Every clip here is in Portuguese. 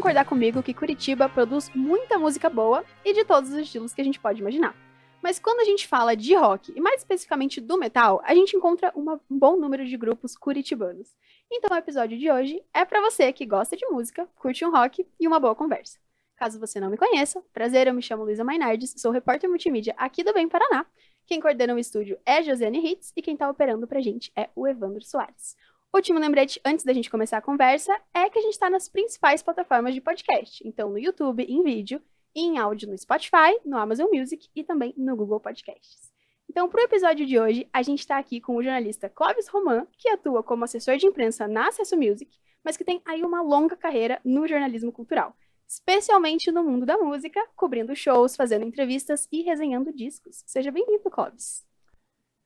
concordar comigo que Curitiba produz muita música boa e de todos os estilos que a gente pode imaginar. Mas quando a gente fala de rock, e mais especificamente do metal, a gente encontra um bom número de grupos curitibanos. Então o episódio de hoje é para você que gosta de música, curte um rock e uma boa conversa. Caso você não me conheça, prazer, eu me chamo Luísa Mainardes, sou repórter multimídia aqui do Bem Paraná. Quem coordena o estúdio é Josiane Hitz e quem tá operando pra gente é o Evandro Soares. Último lembrete antes da gente começar a conversa é que a gente está nas principais plataformas de podcast. Então no YouTube, em vídeo, e em áudio no Spotify, no Amazon Music e também no Google Podcasts. Então, para o episódio de hoje, a gente está aqui com o jornalista Clóvis Roman, que atua como assessor de imprensa na Acesso Music, mas que tem aí uma longa carreira no jornalismo cultural, especialmente no mundo da música, cobrindo shows, fazendo entrevistas e resenhando discos. Seja bem-vindo, Clóvis.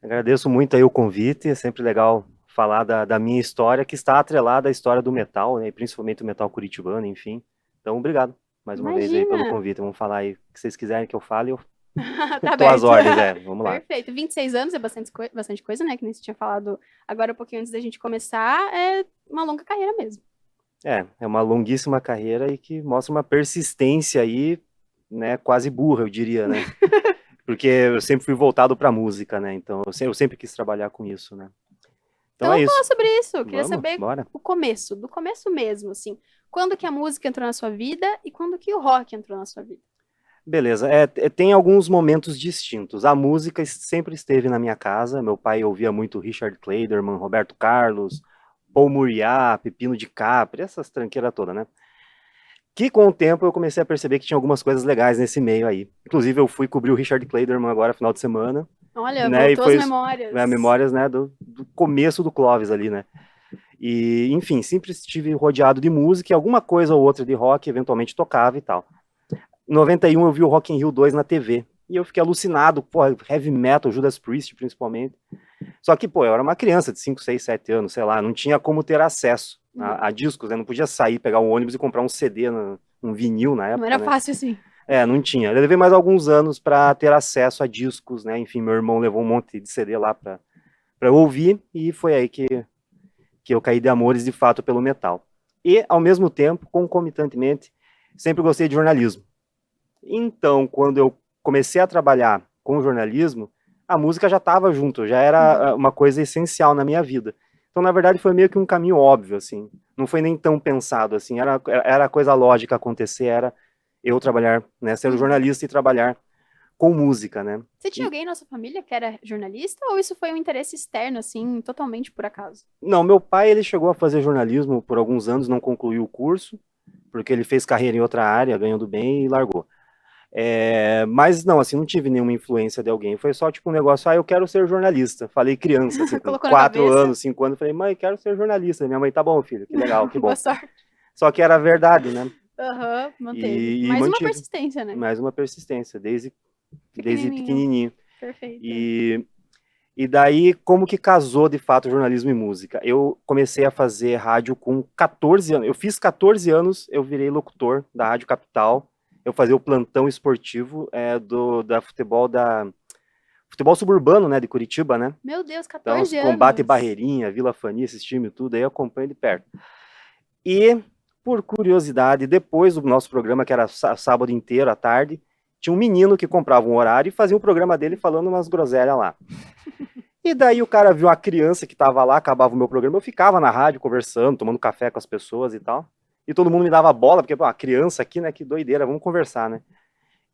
Agradeço muito aí o convite, é sempre legal falar da minha história, que está atrelada à história do metal, né, principalmente o metal curitibano, enfim. Então, obrigado mais uma vez aí pelo convite. Vamos falar aí o que vocês quiserem que eu fale, eu tá tô às ordens, vamos lá. Perfeito, 26 anos é bastante coisa, né, que nem você tinha falado agora um pouquinho antes da gente começar, é uma longa carreira mesmo. É uma longuíssima carreira e que mostra uma persistência aí, né, quase burra, eu diria, né, porque eu sempre fui voltado pra música, né, então eu sempre quis trabalhar com isso, né. Então é vamos isso. falar sobre isso, eu queria saber bora. o começo, do começo mesmo, assim. Quando que a música entrou na sua vida e quando que o rock entrou na sua vida? Beleza, tem alguns momentos distintos. A música sempre esteve na minha casa, meu pai ouvia muito Richard Clayderman, Roberto Carlos, Paul Muriá, Pepino de Capri, essas tranqueiras todas, né? Que com o tempo eu comecei a perceber que tinha algumas coisas legais nesse meio aí. Inclusive eu fui cobrir o Richard Clayderman agora, final de semana. Olha, né? Voltou as memórias. Memórias, né, do começo do Clóvis ali, né? E, enfim, sempre estive rodeado de música e alguma coisa ou outra de rock, eventualmente tocava e tal. Em 91 eu vi o Rock in Rio 2 na TV, e eu fiquei alucinado, pô, heavy metal, Judas Priest principalmente. Só que, pô, eu era uma criança de 5, 6, 7 anos, sei lá, não tinha como ter acesso a discos, né? Não podia sair, pegar um ônibus e comprar um CD, um vinil na época. Não era né? fácil assim. Não tinha. Eu levei mais alguns anos para ter acesso a discos, né? Enfim, meu irmão levou um monte de CD lá para ouvir, e foi aí que eu caí de amores de fato pelo metal. E, ao mesmo tempo, concomitantemente, sempre gostei de jornalismo. Então, quando eu comecei a trabalhar com jornalismo, a música já estava junto, já era uma coisa essencial na minha vida. Então, na verdade, foi meio que um caminho óbvio, assim. Não foi nem tão pensado, assim. Era a coisa lógica acontecer, era eu trabalhar, né, ser jornalista e trabalhar com música, né. Você tinha alguém na sua família que era jornalista ou isso foi um interesse externo, assim, totalmente por acaso? Não, meu pai, ele chegou a fazer jornalismo por alguns anos, não concluiu o curso, porque ele fez carreira em outra área, ganhando bem e largou. Mas não, assim, não tive nenhuma influência de alguém, foi só tipo um negócio, eu quero ser jornalista. Falei criança, assim, com 4 anos, 5 anos, falei, mãe, quero ser jornalista. Minha mãe, tá bom, filho, que legal, que bom. Boa sorte. Só que era verdade, né? Manteve. Mais uma persistência, né? Mais uma persistência, desde pequenininho. Perfeito. E daí, como que casou de fato jornalismo e música? Eu comecei a fazer rádio com 14 anos. Eu fiz 14 anos, eu virei locutor da Rádio Capital. Eu fazia o plantão esportivo da futebol suburbano, né, de Curitiba, né? Meu Deus, 14 então, anos. Combate Barreirinha, Vila Fani, esses times tudo, aí eu acompanho de perto. E, por curiosidade, depois do nosso programa, que era sábado inteiro, à tarde, tinha um menino que comprava um horário e fazia um programa dele falando umas groselhas lá. E daí o cara viu a criança que tava lá, acabava o meu programa, eu ficava na rádio conversando, tomando café com as pessoas e tal. E todo mundo me dava bola, porque, pô, a criança aqui, né, que doideira, vamos conversar, né?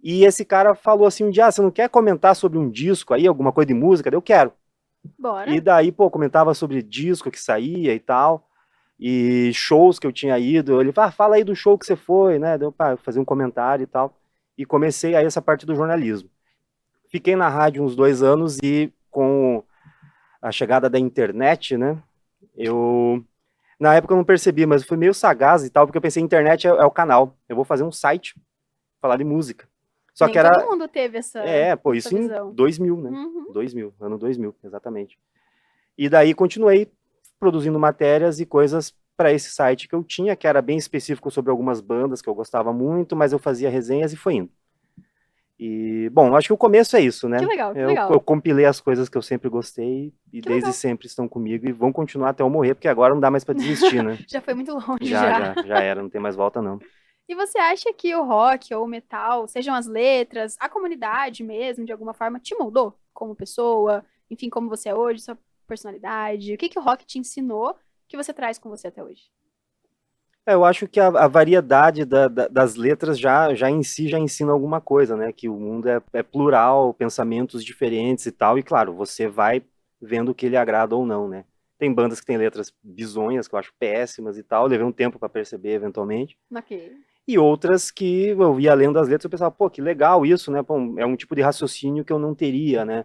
E esse cara falou assim um dia, você não quer comentar sobre um disco aí, alguma coisa de música? Eu quero. Bora. E daí, pô, comentava sobre disco que saía e tal, e shows que eu tinha ido. Ele falou, fala aí do show que você foi, né? Deu pra fazer um comentário e tal. E comecei aí essa parte do jornalismo. Fiquei na rádio uns 2 anos e com a chegada da internet, né, na época eu não percebi, mas eu fui meio sagaz e tal, porque eu pensei, internet é o canal, eu vou fazer um site, falar de música. Só Nem que era... todo mundo teve essa isso visão. Em 2000, né? 2000, ano 2000, exatamente. E daí continuei produzindo matérias e coisas para esse site que eu tinha, que era bem específico sobre algumas bandas que eu gostava muito, mas eu fazia resenhas e foi indo. E, bom, acho que o começo é isso, né? Que legal, que legal. Eu compilei as coisas que eu sempre gostei e desde sempre estão comigo e vão continuar até eu morrer, porque agora não dá mais para desistir, né? Já foi muito longe, Já era, não tem mais volta não. E você acha que o rock ou o metal, sejam as letras, a comunidade mesmo, de alguma forma, te moldou como pessoa? Enfim, como você é hoje, sua personalidade? O que que o rock te ensinou que você traz com você até hoje? Eu acho que a variedade das letras já em si já ensina alguma coisa, né? Que o mundo é plural, pensamentos diferentes e tal, e claro, você vai vendo o que lhe agrada ou não, né? Tem bandas que têm letras bizonhas, que eu acho péssimas e tal, levei um tempo para perceber eventualmente, Ok. e outras que eu ia lendo as letras e pensava, pô, que legal isso, né? Pô, é um tipo de raciocínio que eu não teria, né?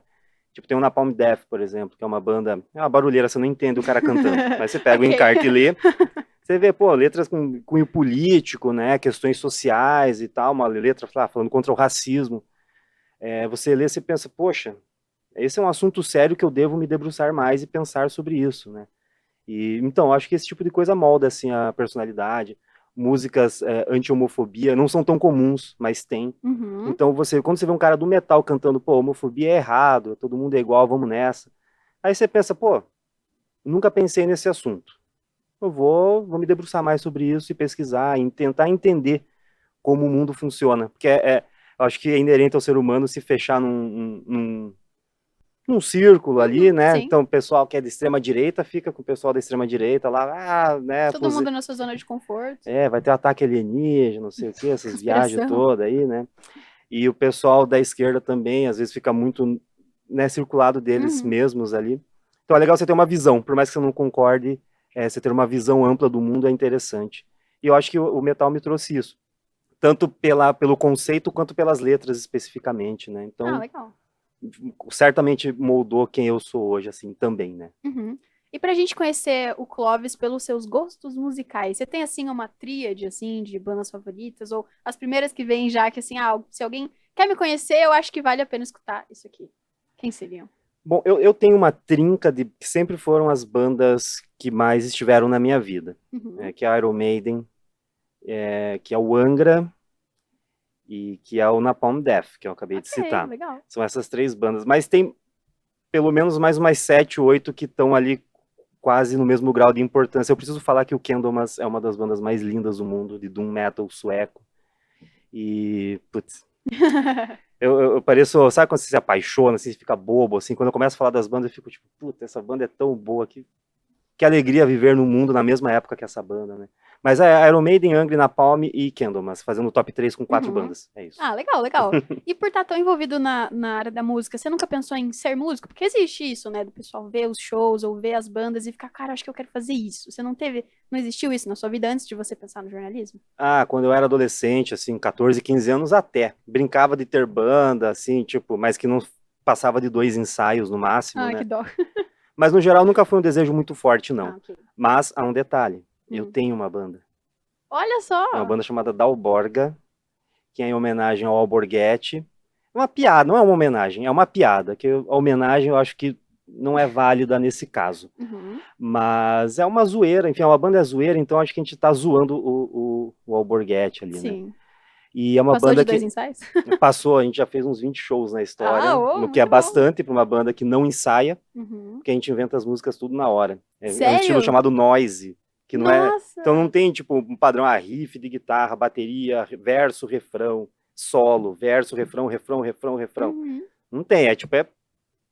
Tipo, tem o Napalm Death, por exemplo, que é uma banda, é uma barulheira, você não entende o cara cantando, mas você pega o Ok. encarte e lê, você vê, pô, letras com cunho político, né, questões sociais e tal, uma letra falando contra o racismo. Você lê, você pensa, poxa, esse é um assunto sério que eu devo me debruçar mais e pensar sobre isso, né? E então, acho que esse tipo de coisa molda assim a personalidade. Músicas anti-homofobia não são tão comuns, mas tem. Uhum. Então, quando você vê um cara do metal cantando, pô, homofobia é errado, todo mundo é igual, vamos nessa. Aí você pensa, pô, nunca pensei nesse assunto. Eu vou me debruçar mais sobre isso e pesquisar e tentar entender como o mundo funciona. Porque eu acho que é inerente ao ser humano se fechar num círculo ali, Uhum. né? Sim. Então o pessoal que é de extrema direita fica com o pessoal da extrema direita lá, né? Todo mundo na sua zona de conforto. Vai ter ataque alienígena, não sei o que, essas viagens Conspiração. todas aí, né? E o pessoal da esquerda também, às vezes, fica muito, né, circulado deles Uhum. mesmos ali. Então é legal você ter uma visão, por mais que você não concorde, você ter uma visão ampla do mundo é interessante. E eu acho que o metal me trouxe isso, tanto pelo conceito quanto pelas letras especificamente, né? Ah, Então, legal. certamente moldou quem eu sou hoje, assim, também, né? Uhum. E pra gente conhecer o Clovis pelos seus gostos musicais, você tem, assim, uma tríade, assim, de bandas favoritas? Ou as primeiras que vêm já, que, assim, se alguém quer me conhecer, eu acho que vale a pena escutar isso aqui. Quem seriam? Bom, eu tenho uma trinca de que sempre foram as bandas que mais estiveram na minha vida, Uhum. que é a Iron Maiden, que é o Angra e que é o Napalm Death, que eu acabei de Ok, citar. legal. São essas três bandas, mas tem pelo menos mais umas sete, oito que estão ali quase no mesmo grau de importância. Eu preciso falar que o Candlemas é uma das bandas mais lindas do mundo, de doom metal sueco. E, putz, eu pareço, sabe quando você se apaixona, assim, você fica bobo, assim, quando eu começo a falar das bandas, eu fico tipo, puta, essa banda é tão boa, que alegria viver no mundo na mesma época que essa banda, né? Mas é Iron Maiden, Angra, Napalm e Candlemas, fazendo o top 3 com quatro Uhum. bandas, é isso. Ah, legal, legal. E por estar tão envolvido na área da música, você nunca pensou em ser músico? Porque existe isso, né? Do pessoal ver os shows ou ver as bandas e ficar, cara, acho que eu quero fazer isso. Você não teve, não existiu isso na sua vida antes de você pensar no jornalismo? Ah, quando eu era adolescente, assim, 14, 15 anos até. Brincava de ter banda, assim, tipo, mas que não passava de 2 ensaios no máximo, Ah, que né? dó. Mas no geral nunca foi um desejo muito forte, Ah, não. ok. Mas há um detalhe, eu Hum. tenho uma banda. Olha É uma só! banda chamada Dalborga, que é em homenagem ao Alborguete. É uma piada, não é uma homenagem, é uma piada, que a homenagem eu acho que não é válida nesse caso. Uhum. Mas é uma zoeira, enfim, uma banda é zoeira, então acho que a gente tá zoando o Alborguete ali, né? Sim. E é uma Passou de banda dois que ensaios? passou, a gente já fez uns 20 shows na Ah, história, ô, no que é muito bom. bastante para uma banda que não ensaia, Uhum. porque a gente inventa as músicas tudo na hora. É um estilo Sério? chamado noise, que não é. Então não Nossa! tem tipo um padrão, riff de guitarra, bateria, verso, refrão, solo, verso, refrão, refrão, refrão, refrão. Uhum. Não tem, é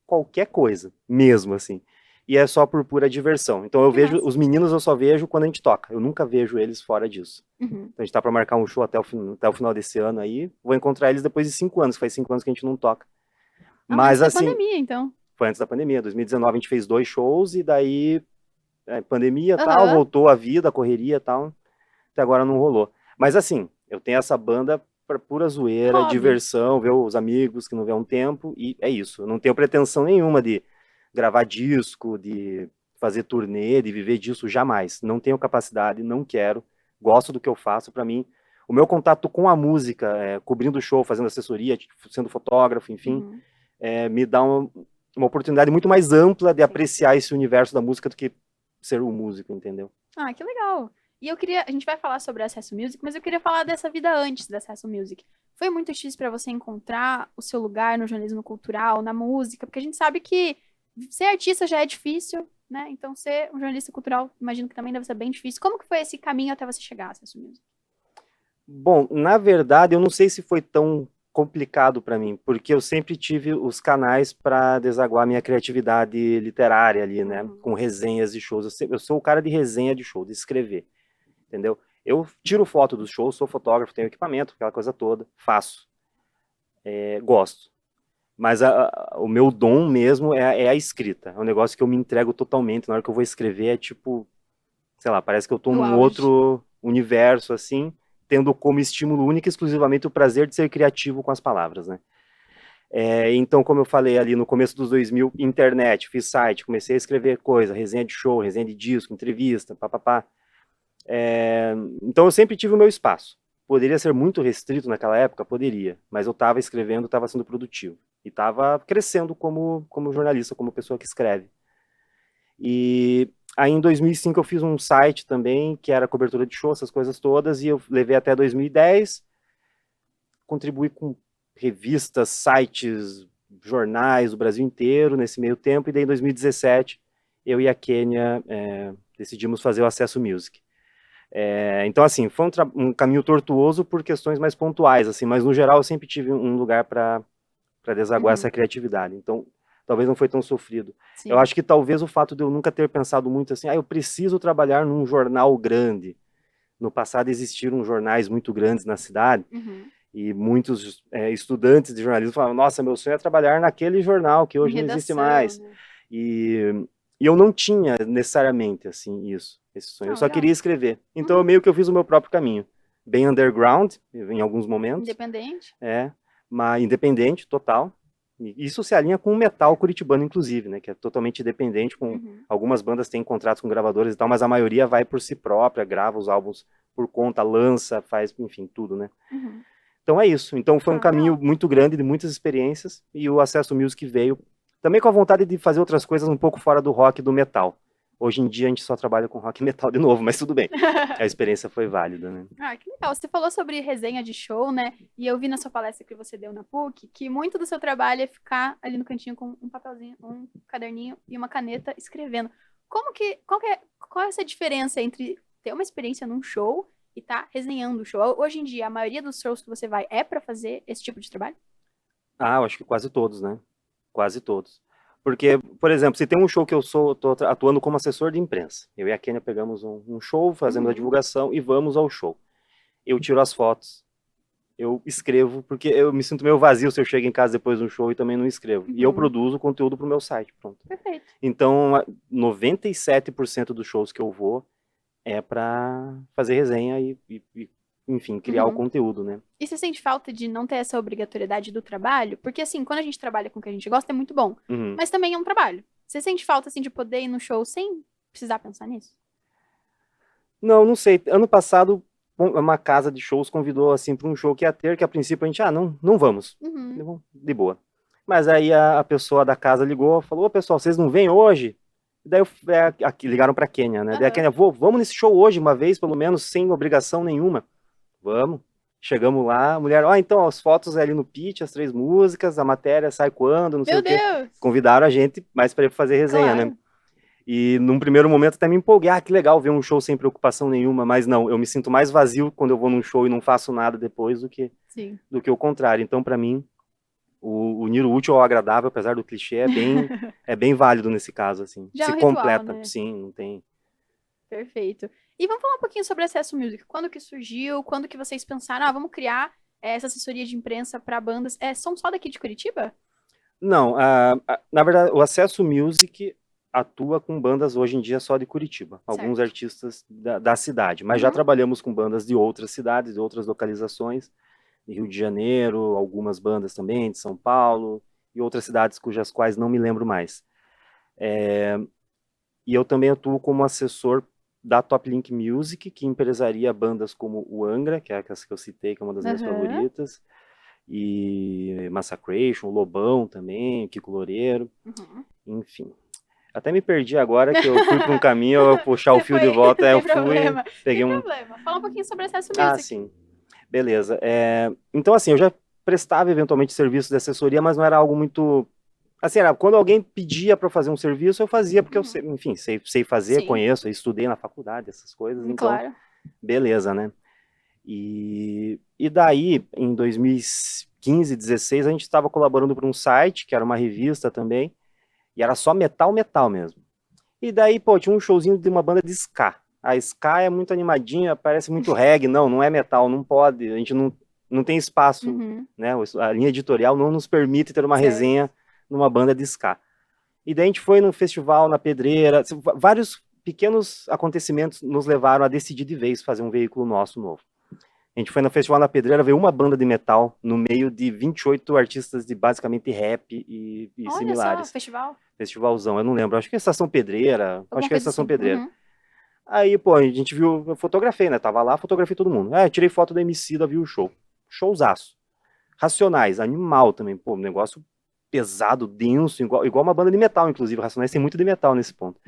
qualquer coisa, mesmo assim. E é só por pura diversão. Então eu Que vejo, massa. os meninos eu só vejo quando a gente toca. Eu nunca vejo eles fora disso. Uhum. Então a gente tá para marcar um show até o final desse ano aí. Vou encontrar eles depois de 5 anos, faz 5 anos que a gente não toca. Antes Mas da assim, pandemia, então. foi antes da pandemia. 2019 a gente fez 2 shows e daí pandemia tal, Aham. voltou a vida, a correria tal. Até agora não rolou. Mas assim, eu tenho essa banda para pura zoeira, Hobby. diversão, ver os amigos que não vê há um tempo e é isso. Eu não tenho pretensão nenhuma de gravar disco, de fazer turnê, de viver disso jamais. Não tenho capacidade, não quero. Gosto do que eu faço. Para mim, o meu contato com a música, cobrindo show, fazendo assessoria, sendo fotógrafo, enfim, Uhum. me dá uma oportunidade muito mais ampla de Sim. apreciar esse universo da música do que ser um músico, entendeu? Ah, que legal. E eu queria, a gente vai falar sobre Acesso Music, mas eu queria falar dessa vida antes da Acesso Music. Foi muito difícil para você encontrar o seu lugar no jornalismo cultural, na música, porque a gente sabe que ser artista já é difícil, né? Então ser um jornalista cultural, imagino que também deve ser bem difícil. Como que foi esse caminho até você chegar a Acesso Music? Bom, na verdade, eu não sei se foi tão complicado para mim, porque eu sempre tive os canais para desaguar minha criatividade literária ali, né? Uhum. Com resenhas de shows. Eu sou o cara de resenha de show, de escrever, entendeu? Eu tiro foto dos shows, sou fotógrafo, tenho equipamento, aquela coisa toda, faço, gosto. Mas o meu dom mesmo é a escrita. É um negócio que eu me entrego totalmente. Na hora que eu vou escrever, é tipo, sei lá, parece que eu tô No num auge. outro universo, assim, tendo como estímulo único e exclusivamente o prazer de ser criativo com as palavras, né? Então, como eu falei ali no começo dos 2000, internet, fiz site, comecei a escrever coisa, resenha de show, resenha de disco, entrevista, papapá. Então, eu sempre tive o meu espaço. Poderia ser muito restrito naquela época? Poderia, mas eu estava escrevendo, estava sendo produtivo. E estava crescendo como jornalista, como pessoa que escreve. E aí em 2005 eu fiz um site também, que era cobertura de show, essas coisas todas, e eu levei até 2010, contribuí com revistas, sites, jornais do Brasil inteiro nesse meio tempo, e daí em 2017 eu e a Kênia decidimos fazer o Acesso Music. Então, assim, foi um caminho tortuoso por questões mais pontuais, assim, mas no geral eu sempre tive um lugar para desaguar Uhum. essa criatividade. Então, talvez não foi tão sofrido. Eu Sim. acho que talvez o fato de eu nunca ter pensado muito assim, eu preciso trabalhar num jornal grande. No passado existiram jornais muito grandes na cidade Uhum. e muitos estudantes de jornalismo falavam, nossa, meu sonho é trabalhar naquele jornal que Em hoje não existe redação, mais. né? E eu não tinha necessariamente assim esse sonho. Eu Não, só legal. queria escrever. Então eu Uhum. meio que eu fiz o meu próprio caminho, bem underground em alguns momentos, Independente. mas independente total. E isso se alinha com o metal curitibano, inclusive, né? Que é totalmente independente. Com Uhum. algumas bandas têm contratos com gravadoras e tal, mas a maioria vai por si própria, grava os álbuns por conta, lança, faz, enfim, tudo, né? Uhum. Então é isso. Então foi um Ah, caminho legal. muito grande de muitas experiências e o Acesso Music veio também com a vontade de fazer outras coisas um pouco fora do rock e do metal. Hoje em dia a gente só trabalha com rock e metal de novo, mas tudo bem. A experiência foi válida, né? Ah, que legal. Você falou sobre resenha de show, né? E eu vi na sua palestra que você deu na PUC que muito do seu trabalho é ficar ali no cantinho com um papelzinho, um caderninho e uma caneta escrevendo. Qual é essa diferença entre ter uma experiência num show e estar resenhando o show? Hoje em dia, a maioria dos shows que você vai é para fazer esse tipo de trabalho? Eu acho que quase todos, né? Quase todos. Porque, por exemplo, se tem um show que tô atuando como assessor de imprensa, eu e a Kênia pegamos um show, fazemos a Uhum, divulgação e vamos ao show. Eu tiro as fotos, eu escrevo, porque eu me sinto meio vazio se eu chego em casa depois do show e também não escrevo. E eu uhum. produzo conteúdo para o meu site, pronto. Perfeito. Então, 97% dos shows que eu vou é para fazer resenha enfim, criar o Uhum. conteúdo, né? E você sente falta de não ter essa obrigatoriedade do trabalho? Porque, assim, quando a gente trabalha com o que a gente gosta, é muito bom. Uhum. Mas também é um trabalho. Você sente falta, assim, de poder ir no show sem precisar pensar nisso? Não, não sei. Ano passado, uma casa de shows convidou assim para um show que ia ter, que a princípio a gente, não vamos. Uhum. Falei, "Bom, de boa." Mas aí a pessoa da casa ligou, falou, ô pessoal, vocês não vêm hoje? E daí ligaram para Kênia, né? Daí a Aham. Kênia, vamos nesse show hoje, uma vez, pelo menos, sem obrigação nenhuma. Vamos. Chegamos lá, a mulher, então, as fotos ali no pitch, as 3 músicas, a matéria sai quando, não sei Meu o quê. Deus! Convidaram a gente mais para fazer resenha, né? Claro. E num primeiro momento até me empolguei, que legal ver um show sem preocupação nenhuma, mas não, eu me sinto mais vazio quando eu vou num show e não faço nada depois Sim. do que o contrário. Então, para mim, unir o útil ao agradável, apesar do clichê, é bem válido nesse caso, assim. Já é Se um ritual, completa, né? sim, não tem. Perfeito. E vamos falar um pouquinho sobre Acesso Music. Quando que surgiu? Quando que vocês pensaram, vamos criar essa assessoria de imprensa para bandas? São só daqui de Curitiba? Não, na verdade, o Acesso Music atua com bandas hoje em dia só de Curitiba, alguns Certo. artistas da cidade, mas já Uhum. trabalhamos com bandas de outras cidades, de outras localizações, de Rio de Janeiro, algumas bandas também de São Paulo e outras cidades cujas quais não me lembro mais. E eu também atuo como assessor da Top Link Music, que empresaria bandas como o Angra, que é essa que eu citei, que é uma das minhas Aham. favoritas, e Massacration, o Lobão também, o Kiko Loureiro, Uhum. enfim. Até me perdi agora que eu fui para um caminho, eu puxar o Você fio de foi, volta, eu sem fui, problema. peguei Sem um. problema. Fala um pouquinho sobre Acesso Music. Sim, beleza. Então, assim, eu já prestava eventualmente serviço de assessoria, mas não era algo muito. Assim, era, quando alguém pedia para fazer um serviço, eu fazia, porque eu Uhum. sei, enfim, sei fazer, Sim, conheço, estudei na faculdade, essas coisas, então, claro. beleza, né? E daí, em 2015, 16, a gente estava colaborando para um site, que era uma revista também, e era só metal, metal mesmo. E daí, pô, tinha um showzinho de uma banda de ska. A ska é muito animadinha, parece muito reggae. Não, não é metal, não pode. A gente não tem espaço, né? A linha editorial não nos permite ter uma resenha numa banda de ska. E daí a gente foi num festival na Pedreira. Vários pequenos acontecimentos nos levaram a decidir de vez fazer um veículo nosso novo. A gente foi no festival na Pedreira, veio uma banda de metal no meio de 28 artistas de basicamente rap e Olha similares. só, festival. Festivalzão, eu não lembro, acho que é Estação Pedreira, acho que é Estação assim. Pedreira. Aí, pô, a gente viu, eu fotografei, né, tava lá, fotografei todo mundo. Eu tirei foto da Emicida, vi o show. Showzaço. Racionais, animal também, pô, um negócio pesado, denso, igual uma banda de metal, inclusive, Racionais tem muito de metal nesse ponto.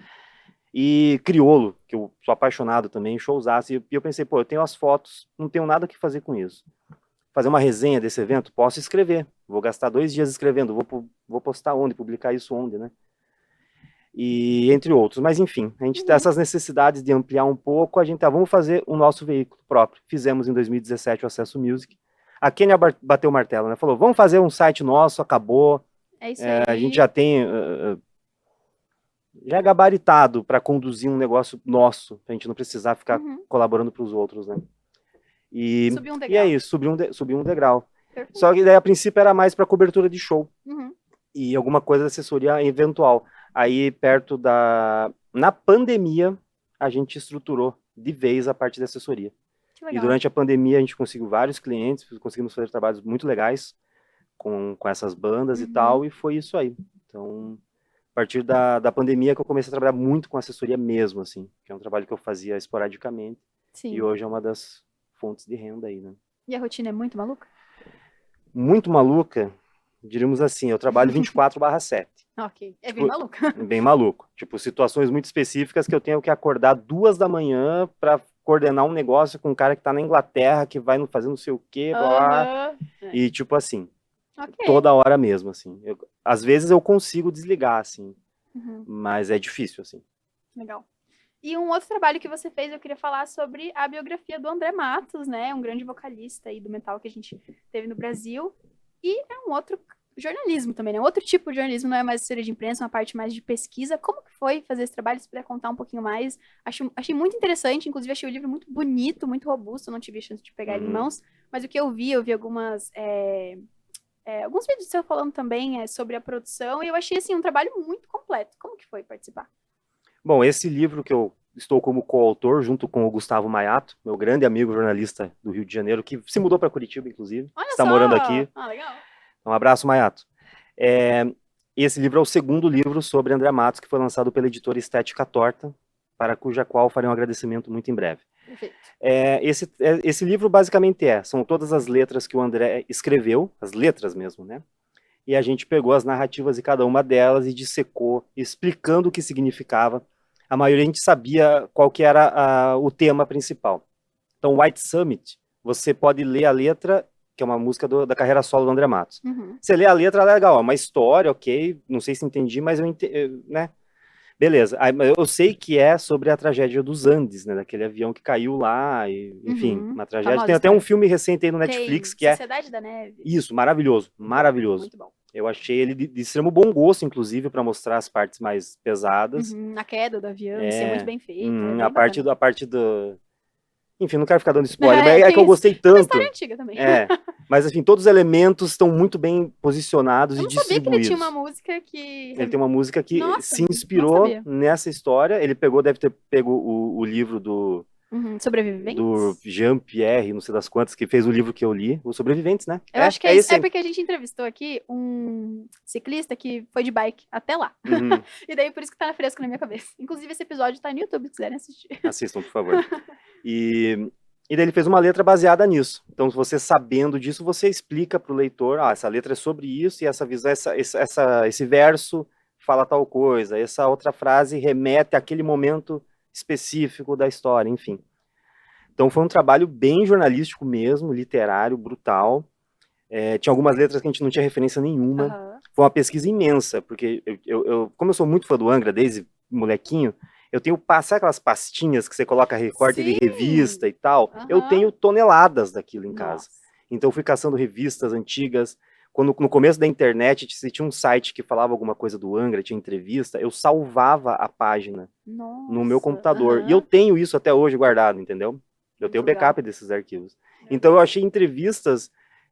E Criolo, que eu sou apaixonado também, showzaço, e eu pensei, pô, eu tenho as fotos, não tenho nada que fazer com isso. Fazer uma resenha desse evento, posso escrever, vou gastar 2 dias escrevendo, vou postar onde, publicar isso onde, né? E entre outros, mas enfim, a gente tem essas necessidades de ampliar um pouco, a gente vamos fazer o nosso veículo próprio. Fizemos em 2017 o Acesso Music. A Kenia bateu o martelo, né? Falou, vamos fazer um site nosso, acabou. É isso aí. A gente já tem já é gabaritado para conduzir um negócio nosso, pra gente não precisar ficar colaborando para os outros, né? E é isso, subir um degrau. Perfeito. Só que daí a princípio era mais para cobertura de show. E alguma coisa de assessoria eventual. Aí perto na pandemia a gente estruturou de vez a parte da assessoria. E durante a pandemia a gente conseguiu vários clientes, conseguimos fazer trabalhos muito legais com essas bandas e tal, e foi isso aí. Então, a partir da pandemia que eu comecei a trabalhar muito com assessoria mesmo, assim, que é um trabalho que eu fazia esporadicamente. Sim. E hoje é uma das fontes de renda aí, né? E a rotina é muito maluca? Muito maluca, diríamos assim, eu trabalho 24/7. Ok, é bem maluco. Bem maluco. Tipo, situações muito específicas que eu tenho que acordar 2 da manhã para coordenar um negócio com um cara que tá na Inglaterra, que vai fazer não sei o quê, blá, e tipo assim, toda hora mesmo, assim. Às vezes eu consigo desligar, assim, mas é difícil, assim. Legal. E um outro trabalho que você fez, eu queria falar sobre a biografia do André Matos, né? Um grande vocalista aí do metal que a gente teve no Brasil. E é um outro jornalismo também, né? Outro tipo de jornalismo, não é mais assessoria de imprensa, uma parte mais de pesquisa. Como que foi fazer esse trabalho? Se puder contar um pouquinho mais. Achei muito interessante, inclusive achei o livro muito bonito, muito robusto, não tive a chance de pegar ele em mãos, mas o que eu vi alguns vídeos seu falando também sobre a produção, e eu achei, assim, um trabalho muito completo. Como que foi participar? Bom, esse livro que eu estou como coautor, junto com o Gustavo Maiato, meu grande amigo jornalista do Rio de Janeiro, que se mudou para Curitiba, inclusive. Está morando aqui. Ah, legal. Um abraço, Maiato. Esse livro é o segundo livro sobre André Matos, que foi lançado pela editora Estética Torta, para cuja qual farei um agradecimento muito em breve. Perfeito. Esse livro basicamente são todas as letras que o André escreveu, as letras mesmo, né? E a gente pegou as narrativas de cada uma delas e dissecou, explicando o que significava. A maioria a gente sabia qual que era o tema principal. Então, White Summit, você pode ler a letra, que é uma música da carreira solo do André Matos. Você lê a letra, é legal, é uma história, ok, não sei se entendi, mas né? Beleza, eu sei que é sobre a tragédia dos Andes, né, daquele avião que caiu lá, e, enfim, uma tragédia. Tem até um filme recente aí no Netflix que Sociedade da Neve. Isso, maravilhoso, maravilhoso. Muito bom. Eu achei ele de extremo bom gosto, inclusive, para mostrar as partes mais pesadas. A queda do avião, ser muito bem feito. A parte do... Enfim, não quero ficar dando spoiler, mas é que eu gostei tanto. É uma história antiga também. Mas, assim, todos os elementos estão muito bem posicionados e distribuídos. Eu não sabia que ele tinha uma música que... Ele tem uma música que se inspirou nessa história. Ele deve ter pego o livro do... Sobreviventes? Do Jean-Pierre, não sei das quantas, que fez o livro que eu li, Os Sobreviventes, né? Eu acho que é isso. É porque a gente entrevistou aqui um ciclista que foi de bike até lá. E daí por isso que tá fresco na minha cabeça. Inclusive esse episódio tá no YouTube, se quiserem assistir. Assistam, por favor. E daí ele fez uma letra baseada nisso. Então, você sabendo disso, você explica pro leitor, essa letra é sobre isso, e essa visão, esse verso fala tal coisa, essa outra frase remete àquele momento específico da história, enfim. Então foi um trabalho bem jornalístico mesmo, literário, brutal. Tinha algumas letras que a gente não tinha referência nenhuma. Foi uma pesquisa imensa, porque como eu sou muito fã do Angra desde molequinho, Eu tenho, sabe aquelas pastinhas que você coloca recorte de Sim! revista e tal? Eu Aham. tenho toneladas daquilo em casa. Nossa. Então eu fui caçando revistas antigas. Quando, no começo da internet, se tinha um site que falava alguma coisa do Angra, tinha entrevista, eu salvava a página no meu Nossa. computador. E eu Aham. tenho isso até hoje guardado, entendeu? Eu tenho Muito legal. backup desses arquivos. Então eu achei entrevistas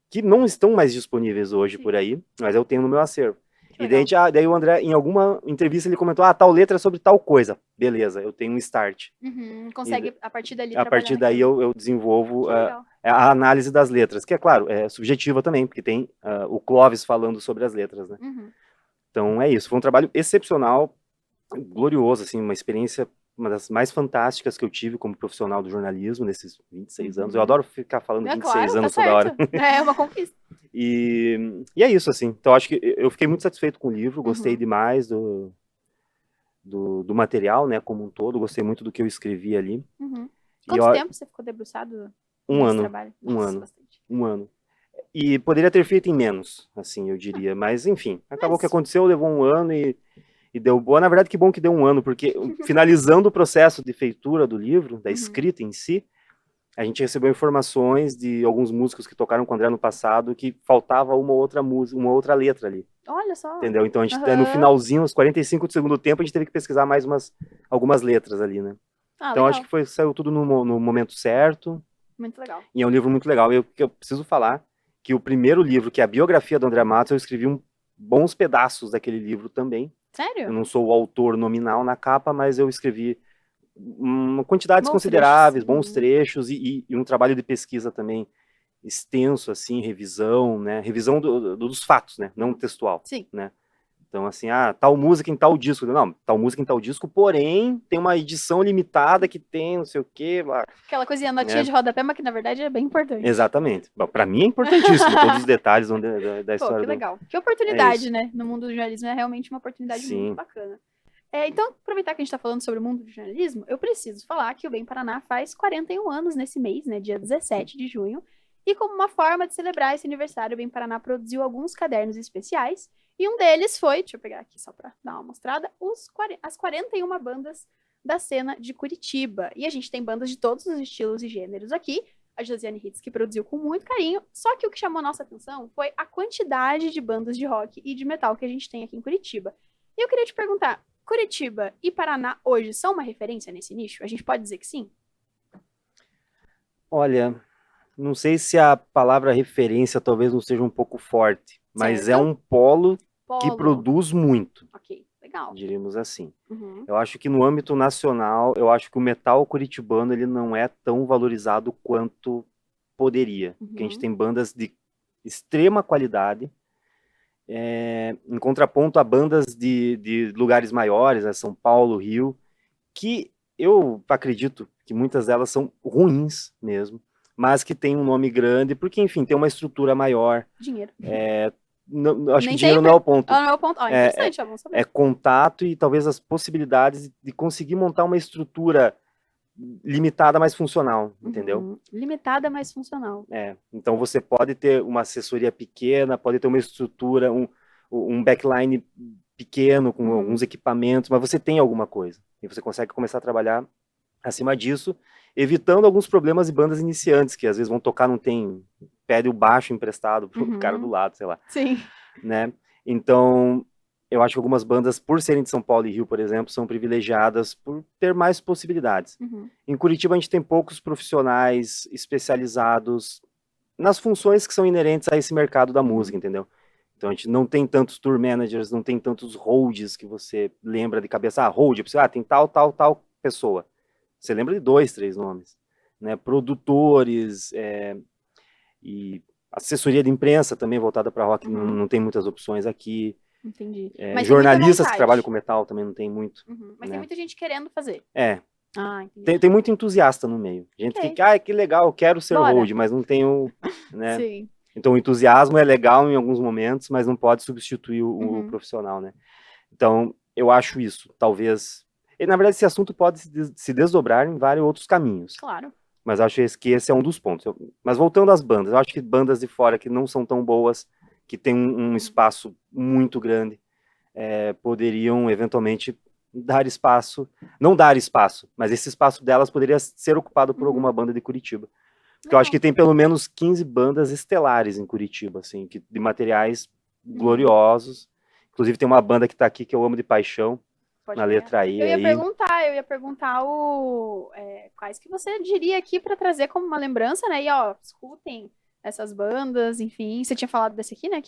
que não estão mais disponíveis hoje Sim. por aí, mas eu tenho no meu acervo. Que E legal. daí o André, em alguma entrevista, ele comentou, tal letra é sobre tal coisa. Beleza, eu tenho um start. Uhum. Consegue, a partir dali, A trabalhar partir daí naquilo. eu desenvolvo Que legal. a análise das letras, que é claro, é subjetiva também, porque tem o Clóvis falando sobre as letras, né? Uhum. Então é isso, foi um trabalho excepcional, glorioso, assim, uma experiência, uma das mais fantásticas que eu tive como profissional do jornalismo nesses 26 anos. Eu Uhum. adoro ficar falando É 26 claro, tá anos toda hora. certo. É uma conquista. E é isso, assim. Então acho que eu fiquei muito satisfeito com o livro, gostei Uhum. demais do material, né, como um todo, gostei muito do que eu escrevi ali. Uhum. E Quanto ó, tempo você ficou debruçado um nesse ano, trabalho? um Nossa, ano, bastante. um ano. E poderia ter feito em menos, assim, eu diria. Mas, enfim, acabou que Mas, aconteceu, levou um ano e deu boa. Na verdade, que bom que deu um ano, porque finalizando o processo de feitura do livro, da uhum. escrita em si, a gente recebeu informações de alguns músicos que tocaram com o André no passado que faltava uma outra música, uma outra letra ali, Olha só. entendeu? Então, a gente, no Aham. finalzinho, nos 45 do segundo tempo, a gente teve que pesquisar mais algumas letras ali, né? Ah, Então, acho legal. que saiu tudo no momento certo. Muito legal. E é um livro muito legal. Eu preciso falar que o primeiro livro, que é a biografia do André Matos, eu escrevi bons pedaços daquele livro também. Eu Sério? não sou o autor nominal na capa, mas eu escrevi quantidades Bons trechos. consideráveis, bons Uhum. trechos e um trabalho de pesquisa também extenso, assim, revisão, né? Revisão dos fatos, né? Não textual, Sim. né? Então, assim, tal música em tal disco. Não, tal música em tal disco, porém, tem uma edição limitada que tem não sei o quê, lá, Aquela coisinha, notinha né? de rodapé, mas que na verdade é bem importante. Exatamente. Para mim é importantíssimo, todos os detalhes da Pô, história que do... legal. Que É oportunidade, isso. né? No mundo do jornalismo é realmente uma oportunidade muito Sim. bacana. Então, aproveitar que a gente está falando sobre o mundo do jornalismo, eu preciso falar que o Bem Paraná faz 41 anos nesse mês, né? Dia 17 de junho. E como uma forma de celebrar esse aniversário, o Bem Paraná produziu alguns cadernos especiais. E um deles foi, deixa eu pegar aqui só para dar uma mostrada, as 41 bandas da cena de Curitiba. E a gente tem bandas de todos os estilos e gêneros aqui. A Josiane Hitz, que produziu com muito carinho. Só que o que chamou a nossa atenção foi a quantidade de bandas de rock e de metal que a gente tem aqui em Curitiba. E eu queria te perguntar, Curitiba e Paraná hoje são uma referência nesse nicho? A gente pode dizer que sim? Olha, não sei se a palavra referência talvez não seja um pouco forte, mas é Certo? um polo que Polo. produz muito, Ok, legal. diríamos assim. Uhum. Eu acho que no âmbito nacional, eu acho que o metal curitibano ele não é tão valorizado quanto poderia. Porque a gente Uhum. tem bandas de extrema qualidade, em contraponto a bandas de lugares maiores, né, São Paulo, Rio, que eu acredito que muitas delas são ruins mesmo, mas que tem um nome grande, porque, enfim, tem uma estrutura maior. Dinheiro. Não, acho que Nem dinheiro não sempre. é o ponto. Ah, não é o ponto. Ah, É, interessante, é bom é saber. contato e talvez as possibilidades de conseguir montar uma estrutura limitada, mas funcional, entendeu? Uhum. Limitada, mas funcional. Então você pode ter uma assessoria pequena, pode ter uma estrutura, um backline pequeno, com Uhum. alguns equipamentos, mas você tem alguma coisa. E você consegue começar a trabalhar acima disso, evitando alguns problemas de bandas iniciantes, que às vezes vão tocar, não tem, pede o baixo emprestado pro cara do Uhum. lado, sei lá, Sim. né? Então, eu acho que algumas bandas, por serem de São Paulo e Rio, por exemplo, são privilegiadas por ter mais possibilidades. Uhum. Em Curitiba, a gente tem poucos profissionais especializados nas funções que são inerentes a esse mercado da música, entendeu? Então, a gente não tem tantos tour managers, não tem tantos holds que você lembra de cabeça. Hold, tem tal, tal, tal pessoa. Você lembra de 2, 3 nomes. Né? Produtores e assessoria de imprensa também voltada para rock, Uhum. não tem muitas opções aqui. Entendi. Mas tem muita Jornalistas que trabalham vontade. com metal também não tem muito. Uhum. Mas Né? tem muita gente querendo fazer. É, Ah, entendi. tem muito entusiasta no meio. Gente Ok. que legal, eu quero ser Bora. hold, mas não tenho, né? Sim. Então o entusiasmo é legal em alguns momentos, mas não pode substituir o Uhum. profissional, né? Então eu acho isso, talvez. E, na verdade, esse assunto pode se desdobrar em vários outros caminhos. Claro. Mas acho que esse é um dos pontos. Mas voltando às bandas, eu acho que bandas de fora que não são tão boas, que tem um espaço muito grande, poderiam eventualmente dar espaço, não dar espaço, mas esse espaço delas poderia ser ocupado por alguma banda de Curitiba. Porque eu acho que tem pelo menos 15 bandas estelares em Curitiba, assim, de materiais gloriosos. Inclusive tem uma banda que tá aqui que eu amo de paixão, na letra I. Eu ia perguntar quais que você diria aqui para trazer como uma lembrança, né? E ó, escutem essas bandas, enfim. Você tinha falado desse aqui, né?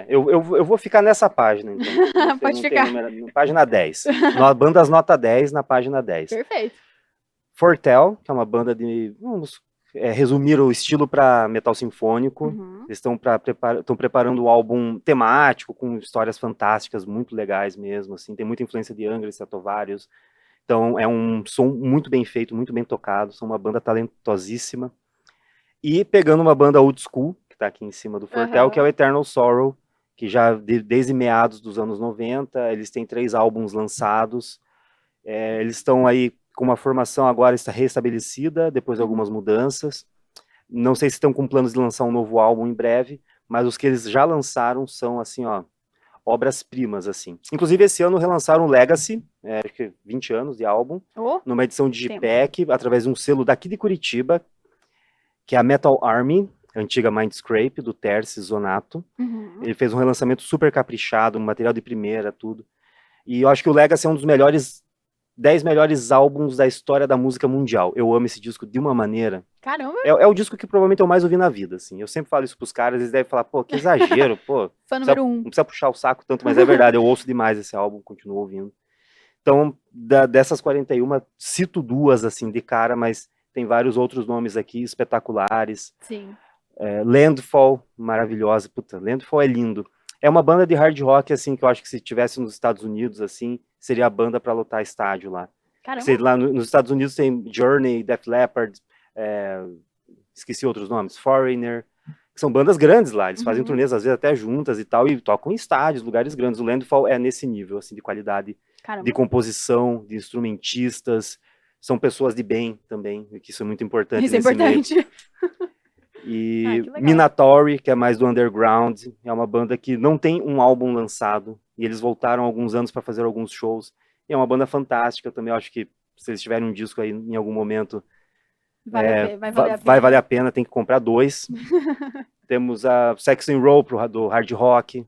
Eu vou ficar nessa página, então. Pode ficar. Página 10. Bandas nota 10 na página 10. Perfeito. Fortel, que é uma banda de... Vamos resumir o estilo para metal sinfônico. Eles estão preparando o álbum temático, com histórias fantásticas, muito legais mesmo. Assim, tem muita influência de Angra e Stratovarius. Então é um som muito bem feito, muito bem tocado. São uma banda talentosíssima. E pegando uma banda old school, que está aqui em cima do Fortel, que é o Eternal Sorrow, que já desde meados dos anos 90, eles têm 3 álbuns lançados. Eles estão aí com uma formação agora está restabelecida, depois de algumas mudanças. Não sei se estão com planos de lançar um novo álbum em breve, mas os que eles já lançaram são, assim, ó, obras-primas, assim. Inclusive, esse ano relançaram o Legacy, acho que 20 anos de álbum, numa edição Digipack, através de um selo daqui de Curitiba, que é a Metal Army, antiga Mindscape, do Terce Zonato. Ele fez um relançamento super caprichado, um material de primeira, tudo. E eu acho que o Legacy é um dos 10 melhores álbuns da história da música mundial. Eu amo esse disco de uma maneira. Caramba! É o disco que provavelmente eu mais ouvi na vida, assim. Eu sempre falo isso pros caras, eles devem falar, pô, que exagero, pô. Fã número 1. Não precisa puxar o saco tanto, mas é verdade, eu ouço demais esse álbum, continuo ouvindo. Então, dessas 41, cito 2, assim, de cara, mas tem vários outros nomes aqui espetaculares. Sim. Landfall, maravilhosa. Puta, Landfall é lindo. É uma banda de hard rock, assim, que eu acho que se tivesse nos Estados Unidos, assim, seria a banda para lotar estádio lá. Caramba. Lá nos Estados Unidos tem Journey, Def Leppard, esqueci outros nomes, Foreigner, que são bandas grandes lá, eles fazem turnês, às vezes até juntas e tal, e tocam em estádios, lugares grandes. O Landfall é nesse nível, assim, de qualidade. Caramba. De composição, de instrumentistas, são pessoas de bem também, que isso é muito importante. Isso é importante. Meio. E Minatory, que é mais do underground, é uma banda que não tem um álbum lançado, e eles voltaram há alguns anos para fazer alguns shows, e é uma banda fantástica também. Eu acho que se eles tiverem um disco aí em algum momento, vai valer a pena, tem que comprar 2. Temos a Saxon Row do hard rock,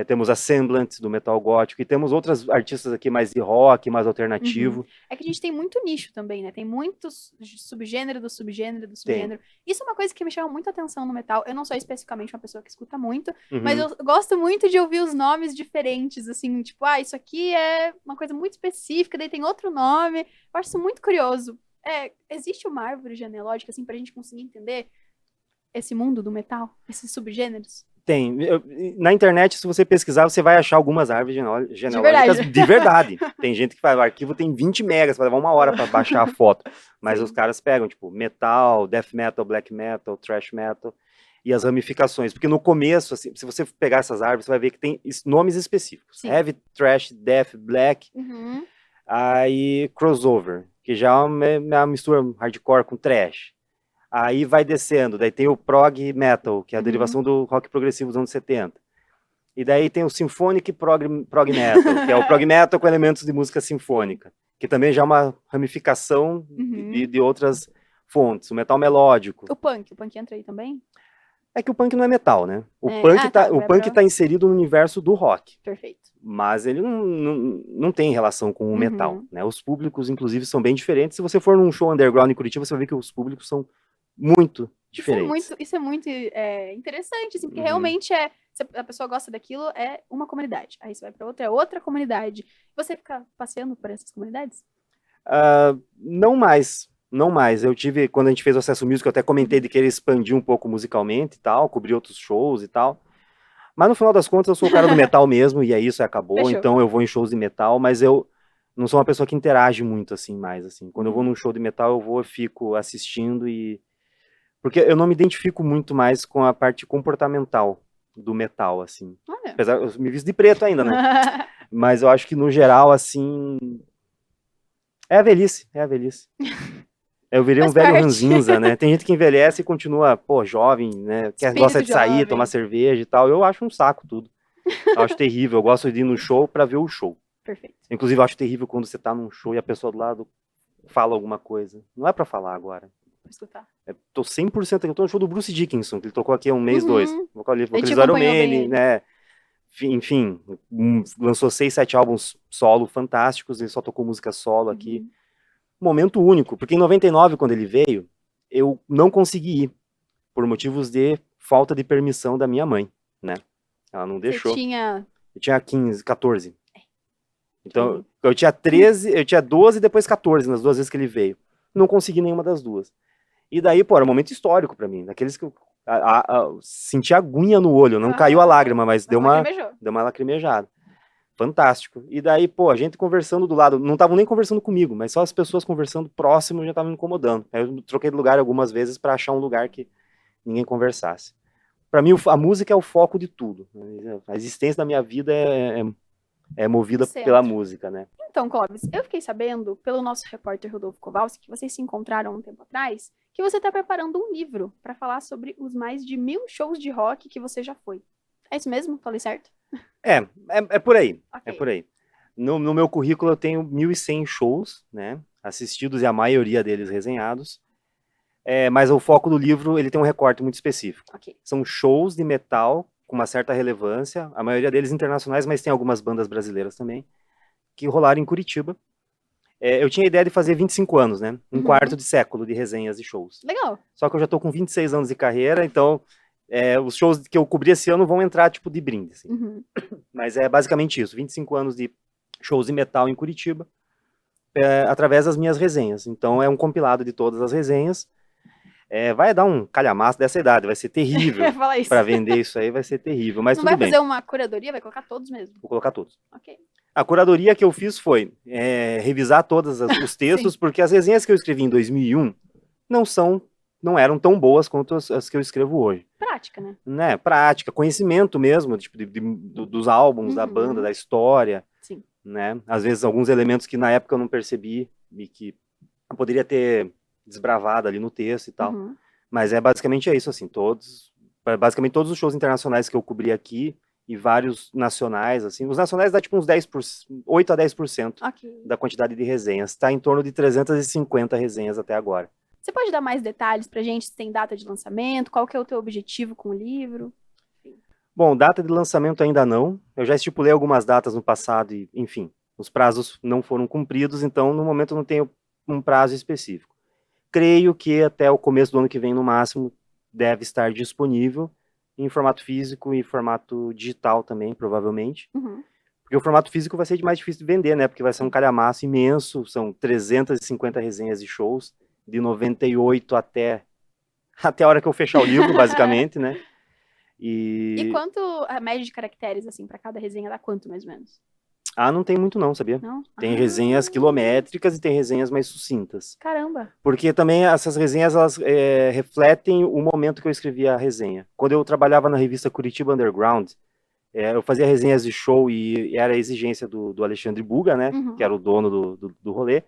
temos a Semblant do metal gótico, e temos outras artistas aqui mais de rock, mais alternativo. É que a gente tem muito nicho também, né? Tem muitos subgênero do subgênero do subgênero. Isso é uma coisa que me chama muita atenção no metal. Eu não sou especificamente uma pessoa que escuta muito, mas eu gosto muito de ouvir os nomes diferentes, assim, tipo, isso aqui é uma coisa muito específica, daí tem outro nome. Eu acho isso muito curioso. Existe uma árvore genealógica, assim, pra gente conseguir entender esse mundo do metal, esses subgêneros? Tem. Na internet, se você pesquisar, você vai achar algumas árvores genealógicas de verdade. Tem gente que fala, o arquivo tem 20 megas, vai levar 1 hora para baixar a foto. Mas os caras pegam, tipo, metal, death metal, black metal, thrash metal, e as ramificações. Porque no começo, assim, se você pegar essas árvores, você vai ver que tem nomes específicos. Sim. Heavy, thrash, death, black. Aí, crossover, que já é uma mistura hardcore com thrash. Aí vai descendo, daí tem o prog metal, que é a derivação do rock progressivo dos anos 70. E daí tem o symphonic prog metal, que é o prog metal com elementos de música sinfônica, que também já é uma ramificação de outras fontes. O metal melódico. O punk entra aí também? É que o punk não é metal, né? O punk tá inserido no universo do rock. Perfeito. Mas ele não tem relação com o metal, né? Os públicos, inclusive, são bem diferentes. Se você for num show underground em Curitiba, você vai ver que os públicos são muito diferentes. Isso é muito interessante, assim, porque realmente se a pessoa gosta daquilo, é uma comunidade. Aí você vai para outra, é outra comunidade. Você fica passeando por essas comunidades? Não mais. Eu tive, quando a gente fez o Acesso Music, eu até comentei de querer expandir um pouco musicalmente e tal, cobrir outros shows e tal. Mas no final das contas, eu sou o cara do metal mesmo, e é isso, acabou. Fechou. Então eu vou em shows de metal, mas eu não sou uma pessoa que interage muito, assim, mais, assim. Quando eu vou num show de metal, eu fico assistindo porque eu não me identifico muito mais com a parte comportamental do metal, assim. Olha. Apesar, eu me visto de preto ainda, né? Mas eu acho que, no geral, assim... É a velhice. Eu virei um velho ranzinza, né? Tem gente que envelhece e continua, jovem, né? Gosta de sair, tomar cerveja e tal. Eu acho um saco tudo. Eu acho terrível. Eu gosto de ir no show pra ver o show. Perfeito. Inclusive, eu acho terrível quando você tá num show e a pessoa do lado fala alguma coisa. Não é pra falar agora. Pra escutar. Tô 100%, eu tô no show do Bruce Dickinson, que ele tocou aqui há um mês, dois. Vocalizou Iron acompanhou bem Man, ele. né? Enfim, lançou 6, 7 álbuns solo fantásticos, ele só tocou música solo aqui. Momento único, porque em 99, quando ele veio, eu não consegui ir, por motivos de falta de permissão da minha mãe, né? Ela não deixou. Você tinha... Eu tinha 15, 14. Então, eu tinha 13, eu tinha 12 e depois 14, nas duas vezes que ele veio. Não consegui nenhuma das duas. E daí, pô, era um momento histórico pra mim, daqueles que eu senti aguinha no olho, não caiu a lágrima, mas deu uma lacrimejada. Fantástico. E daí, pô, a gente conversando do lado, não estavam nem conversando comigo, mas só as pessoas conversando próximo já estavam me incomodando. Aí eu troquei de lugar algumas vezes pra achar um lugar que ninguém conversasse. Pra mim, a música é o foco de tudo. A existência da minha vida é movida pela música, né? Então, Clóvis, eu fiquei sabendo, pelo nosso repórter Rodolfo Kowalski, que vocês se encontraram um tempo atrás, que você está preparando um livro para falar sobre os mais de 1000 shows de rock que você já foi. É isso mesmo? Falei certo? É por aí. Okay. É por aí. No meu currículo eu tenho 1.100 shows, né? Assistidos e a maioria deles resenhados. Mas o foco do livro, ele tem um recorte muito específico. Okay. São shows de metal com uma certa relevância, a maioria deles internacionais, mas tem algumas bandas brasileiras também, que rolaram em Curitiba. Eu tinha a ideia de fazer 25 anos, né? Um quarto de século de resenhas e shows. Legal. Só que eu já tô com 26 anos de carreira, então os shows que eu cobri esse ano vão entrar tipo de brinde. Assim. Mas é basicamente isso, 25 anos de shows de metal em Curitiba, através das minhas resenhas. Então é um compilado de todas as resenhas. Vai dar um calhamaço dessa idade, vai ser terrível. Para vender isso aí vai ser terrível, mas não tudo bem. Não vai fazer uma curadoria, vai colocar todos mesmo? Vou colocar todos. Ok. A curadoria que eu fiz foi revisar todos os textos, porque as resenhas que eu escrevi em 2001 não eram tão boas quanto as que eu escrevo hoje. Prática, né? Prática, conhecimento mesmo, tipo, dos álbuns, da banda, da história. Sim. Né? Às vezes alguns elementos que na época eu não percebi e que eu poderia ter desbravado ali no texto e tal. Mas basicamente isso, assim, basicamente todos os shows internacionais que eu cobri aqui e vários nacionais, assim, os nacionais dá tipo uns 8 a 10% da quantidade de resenhas. Está em torno de 350 resenhas até agora. Você pode dar mais detalhes pra gente, se tem data de lançamento, qual que é o teu objetivo com o livro? Bom, data de lançamento ainda não, eu já estipulei algumas datas no passado e, enfim, os prazos não foram cumpridos, então no momento eu não tenho um prazo específico. Creio que até o começo do ano que vem, no máximo, deve estar disponível em formato físico e formato digital também, provavelmente. Porque o formato físico vai ser mais difícil de vender, né? Porque vai ser um calhamaço imenso, são 350 resenhas de shows, de 98 até a hora que eu fechar o livro, basicamente, né? E quanto a média de caracteres, assim, para cada resenha, dá quanto, mais ou menos? Não tem muito não, sabia? Não? Tem resenhas quilométricas e tem resenhas mais sucintas. Caramba! Porque também essas resenhas, elas refletem o momento que eu escrevi a resenha. Quando eu trabalhava na revista Curitiba Underground, eu fazia resenhas de show e era a exigência do Alexandre Buga, né? Que era o dono do rolê.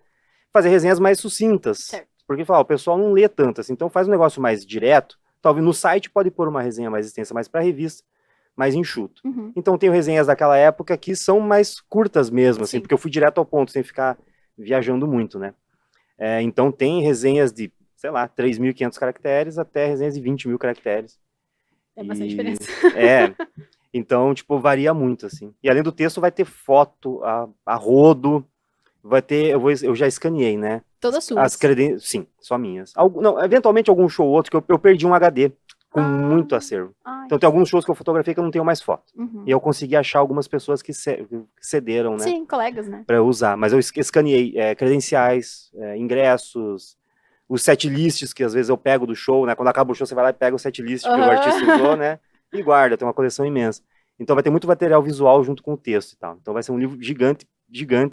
Fazer resenhas mais sucintas. Certo. Porque, o pessoal não lê tanto, assim, então faz um negócio mais direto. Talvez no site pode pôr uma resenha mais extensa, mas para revista, mais enxuto. Então tenho resenhas daquela época que são mais curtas mesmo, assim, porque eu fui direto ao ponto, sem ficar viajando muito, né? Então tem resenhas de, sei lá, 3.500 caracteres até resenhas de 20.000 caracteres. É bastante diferença. Então, tipo, varia muito, assim. E além do texto vai ter foto, a rodo, vai ter, eu já escaneei, né? Todas suas? Sim, só minhas. Não, eventualmente algum show ou outro que eu perdi um HD com muito acervo. Então tem alguns shows que eu fotografei que eu não tenho mais foto. E eu consegui achar algumas pessoas que cederam, né? Sim, colegas, né? Pra eu usar. Mas eu escaneei credenciais, ingressos, os setlists que às vezes eu pego do show, né? Quando acaba o show você vai lá e pega o setlist que o artista usou, né? E guarda, tem uma coleção imensa. Então vai ter muito material visual junto com o texto e tal. Então vai ser um livro gigante,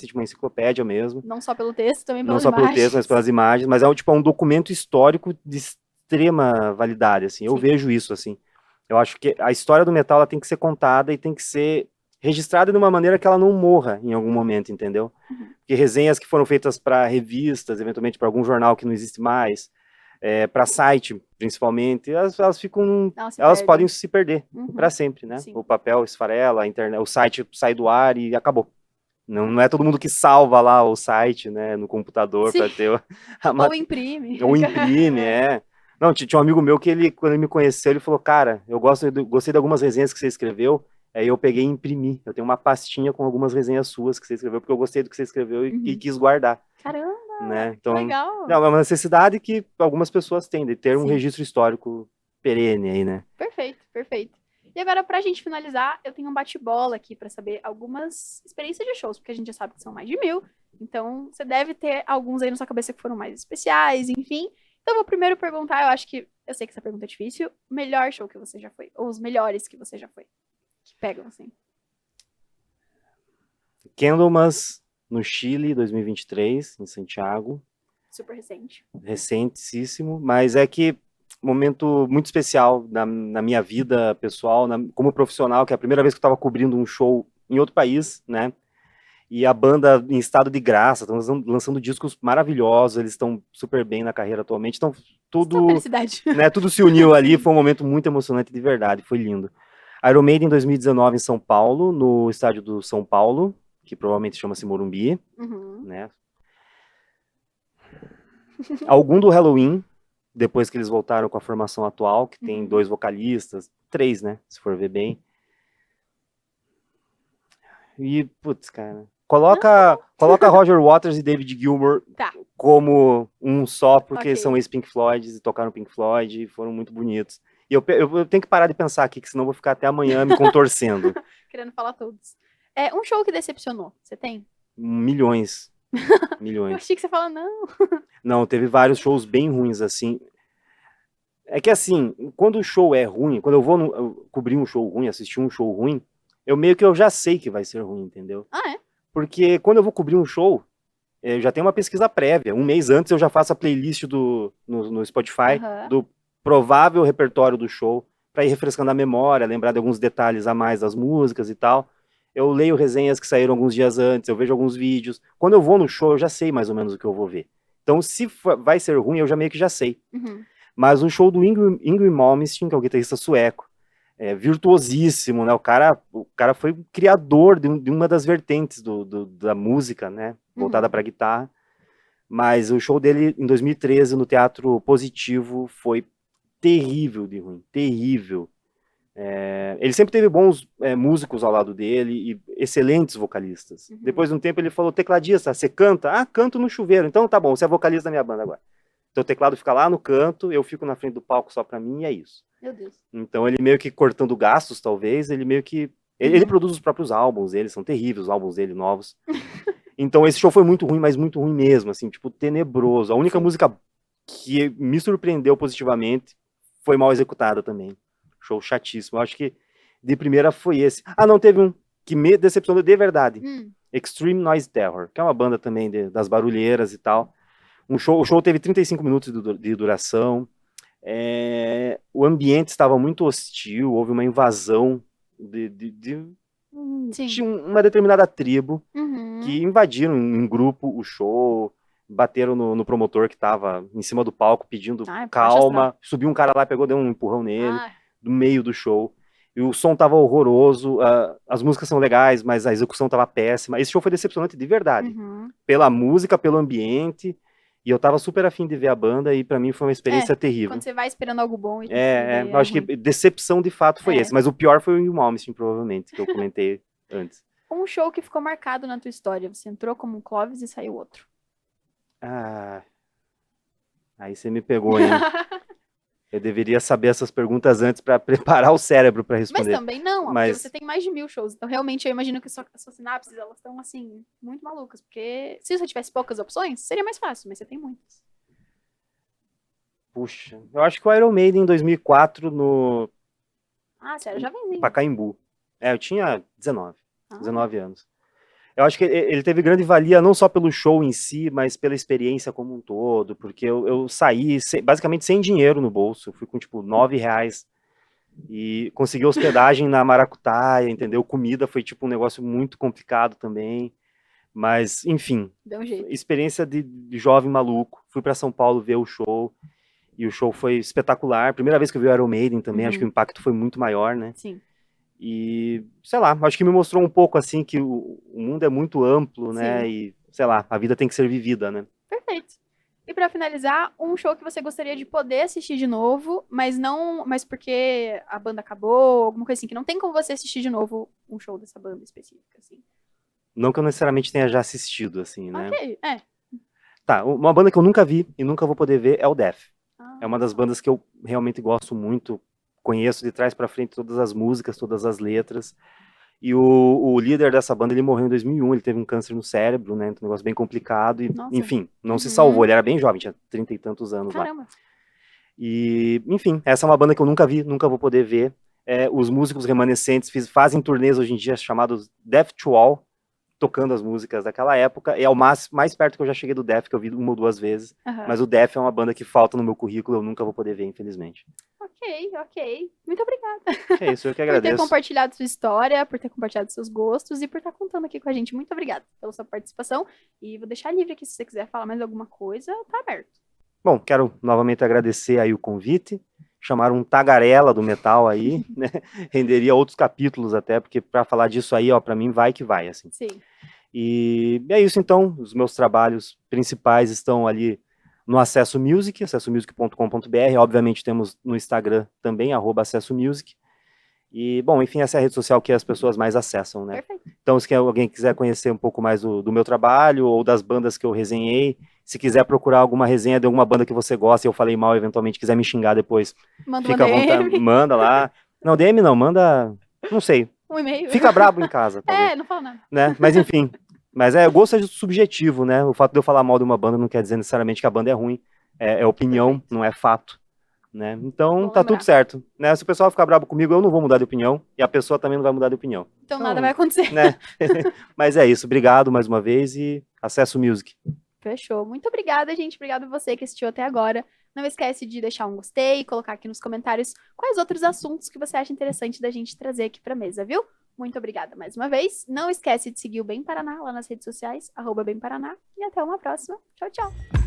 tipo uma enciclopédia mesmo. Não só pelo texto, também pelas imagens. Não só pelo texto, mas pelas imagens. Mas é um documento histórico de extrema validade, assim. Eu vejo isso, assim. Eu acho que a história do metal ela tem que ser contada e tem que ser registrada de uma maneira que ela não morra em algum momento, entendeu? Porque resenhas que foram feitas para revistas, eventualmente para algum jornal que não existe mais, para site, principalmente, elas ficam, elas podem se perder para sempre, né? O papel esfarela, a internet, o site sai do ar e acabou. Não é todo mundo que salva lá o site, né, no computador para Sim. ter a Ou imprime. ou imprime, é. Não, tinha um amigo meu que ele, quando ele me conheceu, ele falou, cara, gostei de algumas resenhas que você escreveu, aí eu peguei e imprimi. Eu tenho uma pastinha com algumas resenhas suas que você escreveu, porque eu gostei do que você escreveu e quis guardar, Caramba, né? que Então, legal. não, é uma necessidade que algumas pessoas têm, de ter um Sim. registro histórico perene aí, né? Perfeito, perfeito. E agora, pra gente finalizar, eu tenho um bate-bola aqui pra saber algumas experiências de shows, porque a gente já sabe que são mais de 1.000. Então, você deve ter alguns aí na sua cabeça que foram mais especiais, enfim. Então, eu vou primeiro perguntar, eu sei que essa pergunta é difícil, o melhor show que você já foi, ou os melhores que você já foi, que pegam, assim. Candlemas no Chile, 2023, em Santiago. Super recente. Recentíssimo, mas é que momento muito especial na minha vida pessoal, como profissional, que é a primeira vez que eu estava cobrindo um show em outro país, né? E a banda em estado de graça, estão lançando discos maravilhosos, eles estão super bem na carreira atualmente, então Só tudo, felicidade. né, tudo se uniu ali, foi um momento muito emocionante de verdade, foi lindo. Iron Maiden em 2019 em São Paulo, no estádio do São Paulo, que provavelmente chama-se Morumbi, Uhum. né? Algum do Halloween, depois que eles voltaram com a formação atual, que tem 2 vocalistas, 3, né, se for ver bem. E, putz, cara, coloca Roger Waters e David Gilmour Tá. como um só, porque Ok. são ex-Pink Floyd e tocaram Pink Floyd e foram muito bonitos. E eu tenho que parar de pensar aqui, que senão eu vou ficar até amanhã me contorcendo. Querendo falar todos. É um show que decepcionou, você tem? Milhões. Eu Milhões. achei que você fala, não. Não, teve vários shows bem ruins, assim. É que assim, quando o show é ruim, quando eu cobrir um show ruim, assistir um show ruim, eu já sei que vai ser ruim, entendeu? Ah, é? Porque quando eu vou cobrir um show, eu já tenho uma pesquisa prévia. Um mês antes eu já faço a playlist no Spotify Aham. do provável repertório do show, para ir refrescando a memória, lembrar de alguns detalhes a mais das músicas e tal. Eu leio resenhas que saíram alguns dias antes, eu vejo alguns vídeos. Quando eu vou no show, eu já sei mais ou menos o que eu vou ver. Então, se vai ser ruim, eu já meio que já sei. Uhum. Mas o show do Ingrid Malmsteen, que é o guitarrista sueco, é virtuosíssimo, né? O cara foi o criador de uma das vertentes da música, né? Voltada para guitarra. Mas o show dele em 2013 no Teatro Positivo foi terrível de ruim, terrível. Ele sempre teve bons músicos ao lado dele e excelentes vocalistas. Depois de um tempo ele falou, tecladista, você canta? Ah, canto no chuveiro. Então tá bom, você é vocalista da minha banda agora. Então o teclado fica lá no canto, eu fico na frente do palco só pra mim e é isso. Meu Deus. Então ele meio que cortando gastos, talvez, ele meio que... Ele produz os próprios álbuns, eles são terríveis, os álbuns dele novos. Então esse show foi muito ruim, mas muito ruim mesmo, assim, tipo, tenebroso. A única música que me surpreendeu positivamente foi mal executada também. Show chatíssimo. Eu acho que de primeira foi esse. Ah, não, teve um que me decepcionou de verdade. Extreme Noise Terror, que é uma banda também das barulheiras e tal. O show teve 35 minutos de duração. O ambiente estava muito hostil, houve uma invasão de uma determinada tribo que invadiram em grupo o show, bateram no promotor que estava em cima do palco pedindo calma, subiu um cara lá, deu um empurrão nele, no meio do show. E o som tava horroroso, as músicas são legais, mas a execução tava péssima. Esse show foi decepcionante de verdade. Pela música, pelo ambiente. E eu tava super afim de ver a banda e pra mim foi uma experiência terrível. Quando você vai esperando algo bom e eu acho que decepção de fato foi esse. Mas o pior foi o Malmsteen, provavelmente, que eu comentei antes. Um show que ficou marcado na tua história. Você entrou como um Clóvis e saiu outro. Aí você me pegou, hein? Eu deveria saber essas perguntas antes para preparar o cérebro para responder. Mas também não, porque você tem mais de 1.000 shows. Então, realmente, eu imagino que as suas sinapses, elas estão, assim, muito malucas. Porque se você tivesse poucas opções, seria mais fácil, mas você tem muitas. Puxa, eu acho que o Iron Maiden em 2004 no... sério, já venzinho. Pacaembu. Eu tinha 19 anos. Eu acho que ele teve grande valia não só pelo show em si, mas pela experiência como um todo, porque eu saí basicamente sem dinheiro no bolso, eu fui com tipo R$9 e consegui hospedagem na Maracutaia, entendeu? Comida foi tipo um negócio muito complicado também, mas enfim, deu um jeito. Experiência de jovem maluco. Fui para São Paulo ver o show e o show foi espetacular. Primeira vez que eu vi o Iron Maiden também, acho que o impacto foi muito maior, né? Sim. E, sei lá, acho que me mostrou um pouco, assim, que o mundo é muito amplo, né? Sim. E, sei lá, a vida tem que ser vivida, né? Perfeito. E pra finalizar, um show que você gostaria de poder assistir de novo, mas porque a banda acabou, alguma coisa assim, que não tem como você assistir de novo um show dessa banda específica, assim. Não que eu necessariamente tenha já assistido, assim, né? Ok, Tá, uma banda que eu nunca vi e nunca vou poder ver é o Def. É uma das Ah, bandas que eu realmente gosto muito, conheço de trás pra frente todas as músicas, todas as letras. E o líder dessa banda, ele morreu em 2001, ele teve um câncer no cérebro, né, um negócio bem complicado e, nossa. enfim, não se salvou, Uhum. ele era bem jovem, tinha 30 e tantos anos lá. Caramba. E, enfim, essa é uma banda que eu nunca vi, nunca vou poder ver. Os músicos remanescentes fazem turnês hoje em dia chamados Death to All, tocando as músicas daquela época. É o mais perto que eu já cheguei do Def, que eu vi uma ou duas vezes. Aham. Mas o Def é uma banda que falta no meu currículo, eu nunca vou poder ver, infelizmente. Ok. Muito obrigada É isso, eu que por ter agradeço. compartilhado sua história, por ter compartilhado seus gostos e por estar contando aqui com a gente. Muito obrigada pela sua participação. E vou deixar livre aqui se você quiser falar mais alguma coisa, tá aberto. Bom, quero novamente agradecer aí o convite. Chamaram um tagarela do metal aí, né? Renderia outros capítulos até, porque para falar disso aí, ó, para mim vai que vai, assim. Sim. E é isso então, os meus trabalhos principais estão ali no Acesso Music, acessomusic.com.br, obviamente temos no Instagram também, @acessomusic. E, bom, enfim, essa é a rede social que as pessoas mais acessam, né? Perfeito. Então, se alguém quiser conhecer um pouco mais do meu trabalho ou das bandas que eu resenhei, se quiser procurar alguma resenha de alguma banda que você gosta e eu falei mal, eventualmente quiser me xingar depois, Manda uma fica à vontade, DM, manda lá. Não, DM não, manda, não sei, um e-mail. fica brabo em casa, talvez, Não fala nada. né? Mas enfim, o gosto é subjetivo, né? O fato de eu falar mal de uma banda não quer dizer necessariamente que a banda é ruim, é opinião, Perfeito. não é fato. Né? Então Bom tá tudo lembrar. certo, né? Se o pessoal ficar bravo comigo, eu não vou mudar de opinião e a pessoa também não vai mudar de opinião. Então nada vai acontecer. Né? Mas é isso, obrigado mais uma vez e acesso music. Fechou. Muito obrigada, gente. Obrigada a você que assistiu até agora. Não esquece de deixar um gostei, colocar aqui nos comentários quais outros assuntos que você acha interessante da gente trazer aqui pra mesa, viu? Muito obrigada mais uma vez. Não esquece de seguir o Bem Paraná lá nas redes sociais, @BemParaná. E até uma próxima. Tchau, tchau.